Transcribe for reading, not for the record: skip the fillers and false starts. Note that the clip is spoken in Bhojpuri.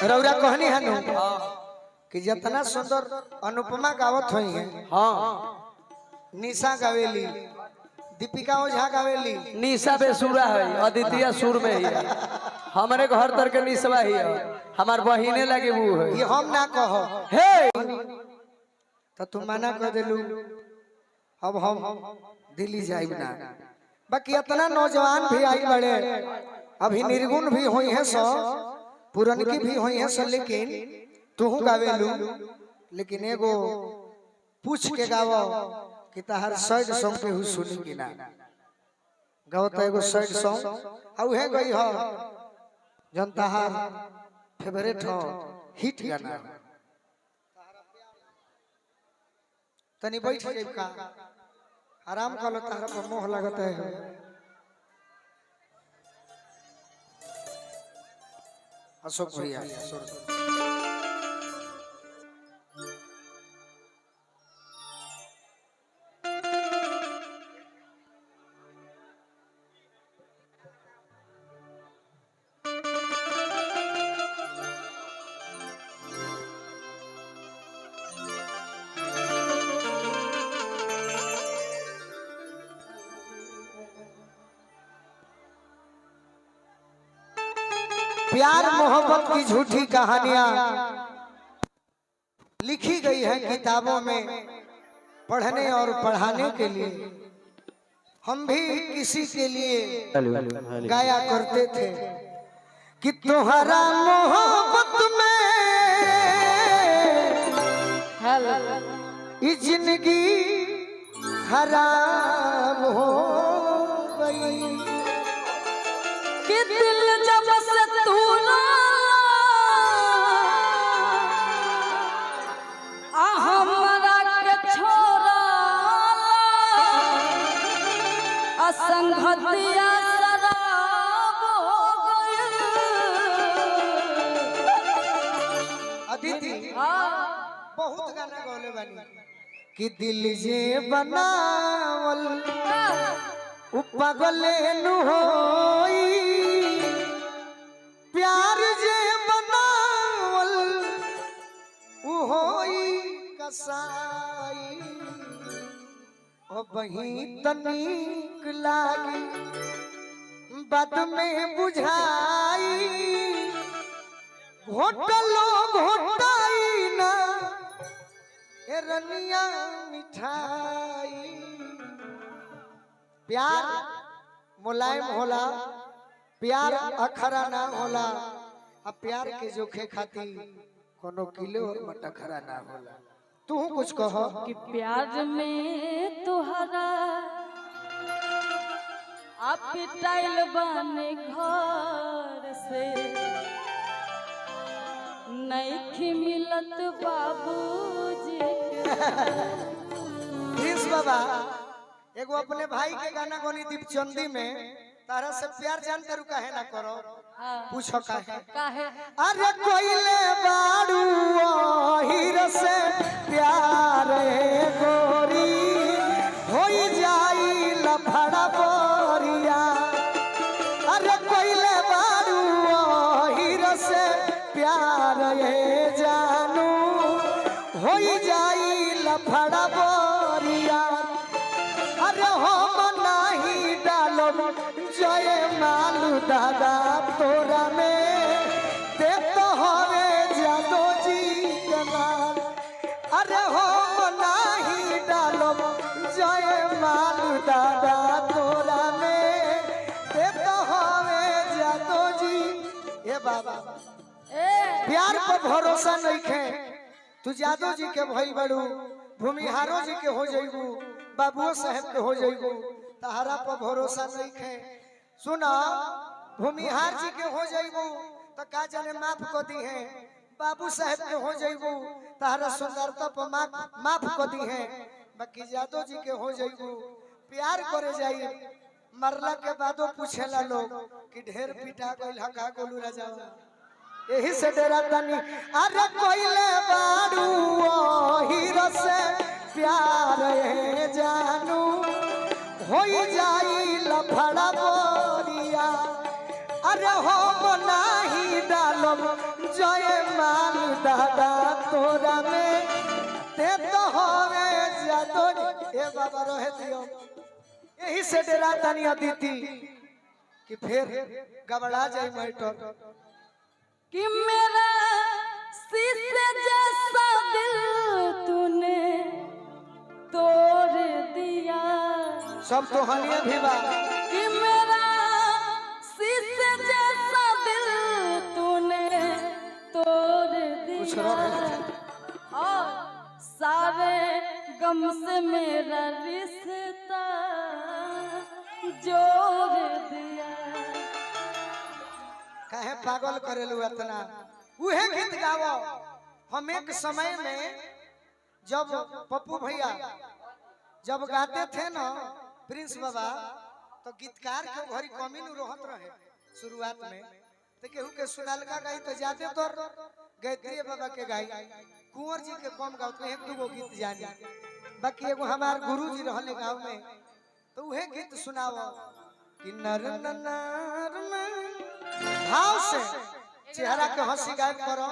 रौरा कहनी है नु कि जितना सुंदर अनुपमा गावत हुई है। हाँ निशा गावेली, दीपिका ओझा गावेली, निशा बेसुरा है, अदितिया सुर में ही है। हमारे घर तर के निशा ही है, हमार बहिने लगे वो है। ये हम ना कहो हे तो तुम मना कर देलू। अब हम दिल्ली जाइब ना। बाकी इतना नौजवान भी आई बड़े, अभी निर्गुण भी हुई है सो, पुरनकी भी हुई है सो, लेकिन तू गावेलू। लेकिन एगो पूछ के गावो कि तहार साइड सॉन्ग पे सुनी कि ना गाओ तो एगो साइड सॉन्ग आउ है गई हो जन तहार फेवरेट हो हिट गाना। तनी बैठ जाइब का आराम कर लो, तहरा पर मोह लगता है। अशोक भैया प्यार मोहब्बत की झूठी कहानियां लिखी गई है किताबों में पढ़ने और पढ़ाने के लिए। हम भी किसी के लिए गाया करते थे कि तुम्हारा मोहब्बत में ये जिंदगी खराब हो गई कि दिल जब से तू हमरा के छोड़ा असंगतिया शराब हो गई। अदिति बहुत गाना गौले बानी कि दिल जे बनावल उ पागले नु होई, प्यार जे बनावल उ होई कसाई। ओ बही तनिक लागी बाद में बुझाई, घोटलो घोटाई ना ए रनिया मिठाई। प्यार मुलायम होला, प्यार अखरा ना होला। अब प्यार के जोखे खाती कोनो किलो और मटखरा ना होला। तू कुछ कहो कि प्यार में तुहरा आप पिटाइल बने घर से नहीं मिलत बाबूजी प्रिंस बाबा एगो अपने भाई के गाना गोनी दीपचंदी में तारा से प्यार जानते रुका है ना करो। पूछो काहे अरे कोइले बाड़ू हीर से प्यार गोरी होई जाई लफड़ा बोरिया। अरे कोइले बाड़ू हीर से प्यार जानू होई जाई लफड़ा बोरिया। अरे हम नहीं डालब जय मालू दादा तोरा में दे तो हवे जादो जी कमाल। अरे हम नहीं डालब जय मालू दादा तोरा में दे तो हवे जादो जी। ए बाबा प्यार पर भरोसा नहीं खे, तू जादो जी के भइल बड़ू, भूमिहारो जी के हो जाइबू, बाबुओ साहब के हो जाइबू, तहरा पर भरोसा नहीं खे। सुना भूमिहार जी के हो जाइबू तो का जाने माफ कर दी है, बाबू साहब के हो जाइबू तहरा सुंदरता पर माफ कर दी है। बाकी जादो जी के हो जाइबू प्यार करे जाई, मरला के बादो पूछेला लोग कि ढेर पिटा गइल हका गोलू राजा, यही से डेरा तनी। अरे कोइले बाड़ू हीरो से प्यार जानू होई जाई लफड़ा बोरिया। अरे हम नहीं डालब जय दादा तोरा में ते तो होवे जादो ए बाबा रहे दियो यही से डेरा तनी अदिति कि फिर गबड़ा जाए मैटर कि मेरा शीशे जैसा दिल तूने तोड़ दिया सब तो हनिया भी बा कि मेरा शीशे जैसा दिल तूने तोड़ दिया और सारे गम से मेरा रिश्ता जोड़ दिया। काहे पागल करेलू इतना उहे गीत गावो। हम एक समय में जब पप्पू भैया जब गाते थे ना प्रिंस बाबा तो गीतकार के घरी कमी न रहत रहे शुरुआत में तो केहू के सुनालका गाई तो जाते तो गायत्री बाबा के गाई कुंवर जी के कम गाओ तो एक दूगो गीत जानी बाकी एगो हमार गुरु जी रहले गांव में तो उहे गीत सुनाओ कि नर नर भाव से चेहरा के हंसी गायब करो।